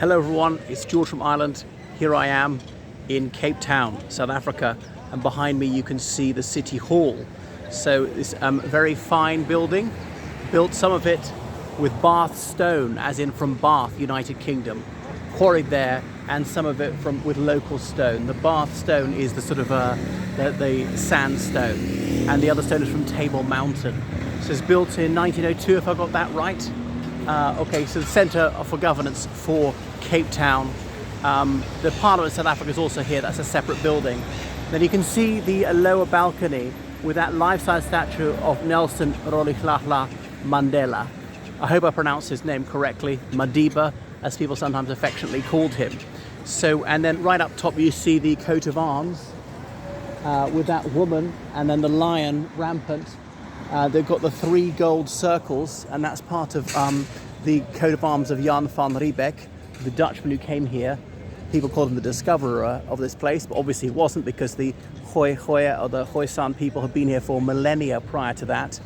Hello everyone, it's George from Ireland. Here I am in Cape Town, South Africa, and behind me you can see the City Hall. So this very fine building, built some of it with Bath stone, as in from Bath, United Kingdom, quarried there, and some of it with local stone. The Bath stone is the sort of the sandstone, and the other stone is from Table Mountain. So it's built in 1902, if I got that right. Okay, so the Centre for Governance for Cape Town. The Parliament of South Africa is also here. That's a separate building. Then you can see the lower balcony with that life-size statue of Nelson Rolihlahla Mandela. I hope I pronounced his name correctly, Madiba, as people sometimes affectionately called him. So, and then right up top you see the coat of arms with that woman, and then the lion rampant. They've got the 3 gold circles, and that's part of the coat of arms of Jan van Riebeeck, the Dutchman who came here. People called him the discoverer of this place, but obviously it wasn't, because the Khoisan or the Khoisan people had been here for millennia prior to that.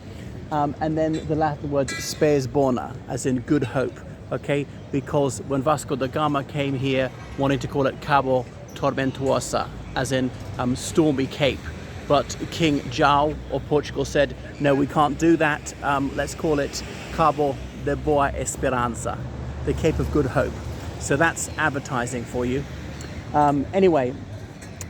And then the Latin word spes bona, as in good hope, okay? Because when Vasco da Gama came here, wanting to call it Cabo Tormentosa, as in stormy cape. But King João of Portugal said, no, we can't do that. Let's call it Cabo de Boa Esperança, the Cape of Good Hope. So that's advertising for you. Anyway,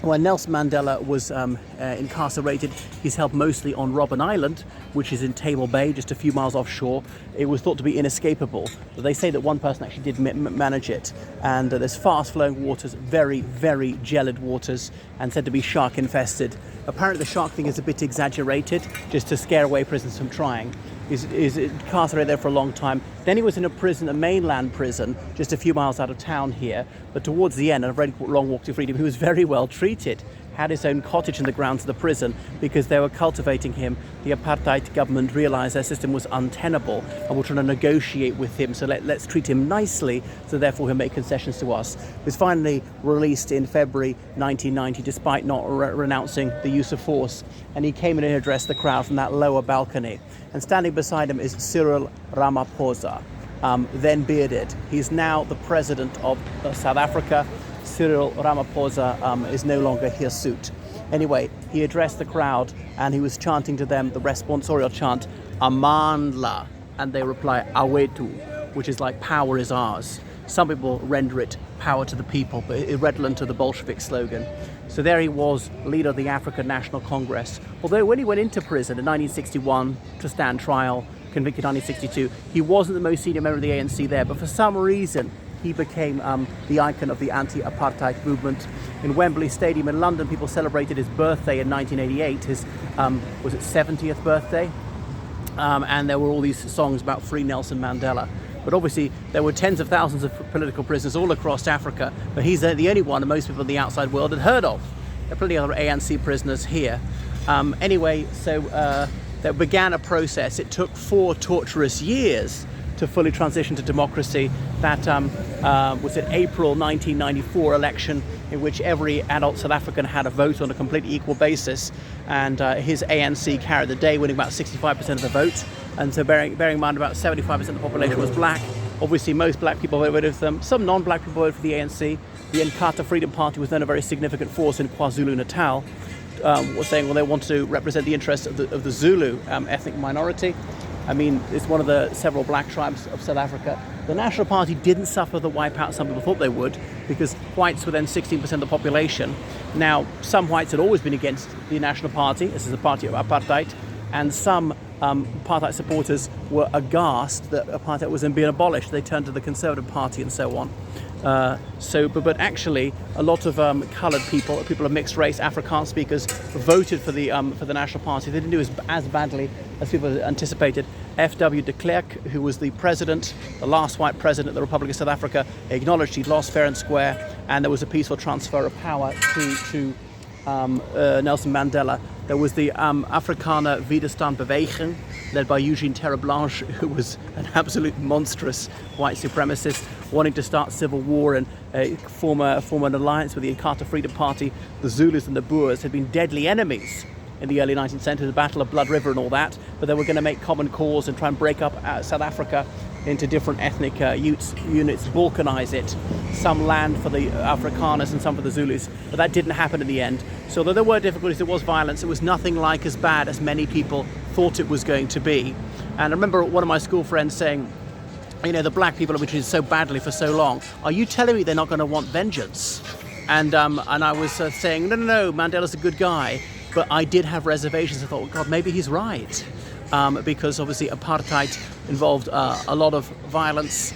when Nelson Mandela was incarcerated, he's held mostly on Robben Island, which is in Table Bay, just a few miles offshore. It was thought to be inescapable, but they say that one person actually did manage it. And there's fast-flowing waters, very, very gelid waters, and said to be shark-infested. Apparently the shark thing is a bit exaggerated, just to scare away prisoners from trying. He's incarcerated there for a long time. Then he was in a prison, a mainland prison, just a few miles out of town here. But towards the end, a very long walk to freedom, he was very well treated. Had his own cottage in the grounds of the prison because they were cultivating him. The apartheid government realized their system was untenable and were trying to negotiate with him. So let's treat him nicely, so therefore he'll make concessions to us. He was finally released in February 1990, despite not renouncing the use of force. And he came in and addressed the crowd from that lower balcony. And standing beside him is Cyril Ramaphosa, then bearded. He's now the president of South Africa. Cyril Ramaphosa is no longer hirsute. Anyway, he addressed the crowd and he was chanting to them the responsorial chant, Amandla, and they reply, Awetu, which is like power is ours. Some people render it power to the people, but irrelevant to the Bolshevik slogan. So there he was, leader of the African National Congress. Although when he went into prison in 1961 to stand trial, convicted in 1962, he wasn't the most senior member of the ANC there, but for some reason, he became the icon of the anti-apartheid movement. In Wembley Stadium in London, people celebrated his birthday in 1988, his, was it 70th birthday? And there were all these songs about free Nelson Mandela. But obviously, there were tens of thousands of political prisoners all across Africa, but he's the only one that most people in the outside world had heard of. There are plenty of other ANC prisoners here. Anyway, so there began a process. It took 4 torturous years to fully transition to democracy. That was an April 1994 election in which every adult South African had a vote on a completely equal basis, and his ANC carried the day, winning about 65% of the vote. And so bearing in mind about 75% of the population was black, obviously most black people voted for them, some non-black people voted for the ANC. The Inkatha Freedom Party was then a very significant force in KwaZulu-Natal, was saying, well, they want to represent the interests of the Zulu ethnic minority. I mean, it's one of the several black tribes of South Africa. The National Party didn't suffer the wipeout some people thought they would, because whites were then 16% of the population. Now, some whites had always been against the National Party. This is a party of apartheid, and some apartheid supporters were aghast that apartheid was being abolished. They turned to the Conservative Party and so on. But actually, a lot of coloured people of mixed race, Afrikaans speakers, voted for the National Party. They didn't do as badly as people had anticipated. F.W. de Klerk, who was the president, the last white president of the Republic of South Africa, acknowledged he'd lost fair and square, and there was a peaceful transfer of power to Nelson Mandela. There was the Afrikaner Widerstand-Beweging, led by Eugene Terreblanche, who was an absolute monstrous white supremacist, wanting to start civil war and form an alliance with the Inkatha Freedom Party. The Zulus and the Boers had been deadly enemies in the early 19th century, the Battle of Blood River and all that, but they were going to make common cause and try and break up South Africa. into different ethnic units, balkanize it, some land for the Afrikaners and some for the Zulus, but that didn't happen in the end. So although there were difficulties, there was violence, it was nothing like as bad as many people thought it was going to be. And I remember one of my school friends saying, you know, the black people have been treated so badly for so long, are you telling me they're not going to want vengeance? And I was saying, no, Mandela's a good guy. But I did have reservations. I thought, well, God, maybe he's right. Because obviously apartheid involved a lot of violence,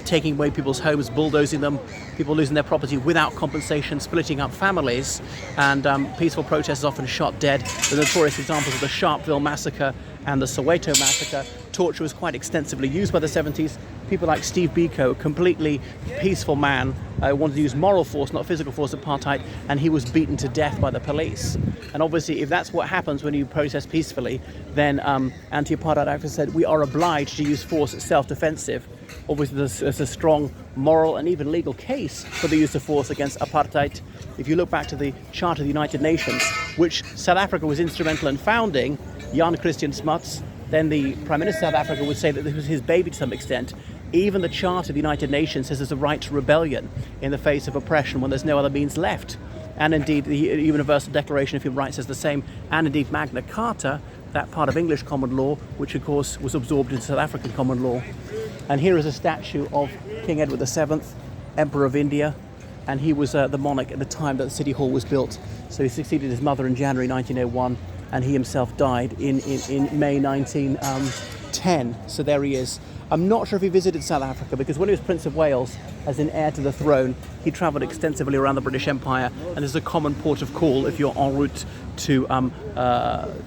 taking away people's homes, bulldozing them, people losing their property without compensation, splitting up families, and peaceful protesters often shot dead. The notorious examples of the Sharpeville massacre and the Soweto massacre. Torture was quite extensively used by the 70s. People like Steve Biko, a completely peaceful man, wanted to use moral force, not physical force, apartheid, and he was beaten to death by the police. And obviously, if that's what happens when you protest peacefully, then anti-apartheid activists said we are obliged to use force as self-defensive. Obviously, there's a strong moral and even legal case for the use of force against apartheid. If you look back to the Charter of the United Nations, which South Africa was instrumental in founding, Jan Christian Smuts, then the Prime Minister of South Africa would say that this was his baby to some extent. Even the Charter of the United Nations says there's a right to rebellion in the face of oppression when there's no other means left. And indeed, the Universal Declaration of Human Rights says the same. And indeed, Magna Carta, that part of English common law, which of course was absorbed into South African common law. And here is a statue of King Edward VII, Emperor of India. And he was the monarch at the time that the City Hall was built. So he succeeded his mother in January 1901. And he himself died in May 1910. So there he is. I'm not sure if he visited South Africa, because when he was Prince of Wales, as in heir to the throne, he travelled extensively around the British Empire, and is a common port of call if you're en route to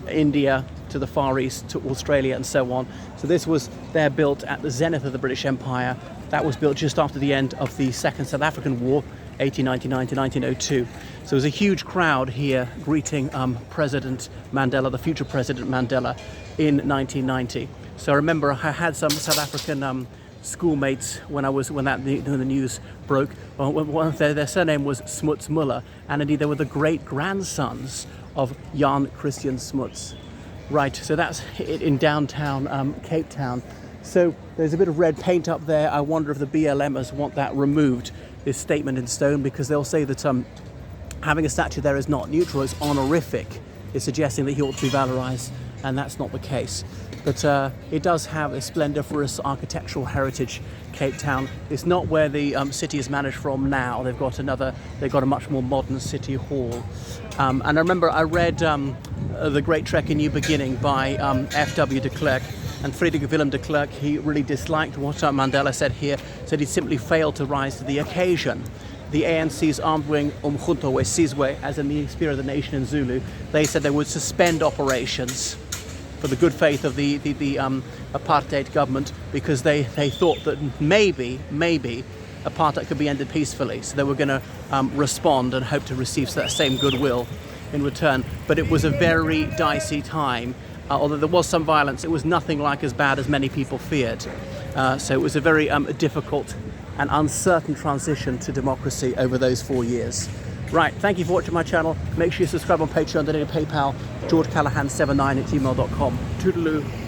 India, to the Far East, to Australia, and so on. So this was there built at the zenith of the British Empire. That was built just after the end of the Second South African War, 1899 to 1902. So there was a huge crowd here greeting President Mandela, the future President Mandela, in 1990. So I remember I had some South African schoolmates when the news broke. One of their surname was Smuts Muller, and indeed they were the great grandsons of Jan Christian Smuts. Right, so that's it in downtown Cape Town. So there's a bit of red paint up there. I wonder if the BLMers want that removed, this statement in stone, because they'll say that having a statue there is not neutral, it's honorific. It's suggesting that he ought to be valorized, and that's not the case. But it does have a splendiferous architectural heritage, Cape Town. It's not where the city is managed from now. They've got a much more modern city hall. And I remember I read The Great Trek: A New Beginning by F.W. de Klerk. And Friedrich Wilhelm de Klerk, he really disliked what Mandela said here, said he simply failed to rise to the occasion. The ANC's armed wing, Umkhonto we Sizwe, as in the Spirit of the Nation in Zulu, they said they would suspend operations for the good faith of the apartheid government, because they thought that maybe apartheid could be ended peacefully. So they were going to respond and hope to receive that same goodwill in return. But it was a very dicey time. Although there was some violence, it was nothing like as bad as many people feared. So it was a very difficult and uncertain transition to democracy over those 4 years. Right, thank you for watching my channel. Make sure you subscribe on Patreon, donate to PayPal, georgecallahan79@gmail.com. Toodaloo.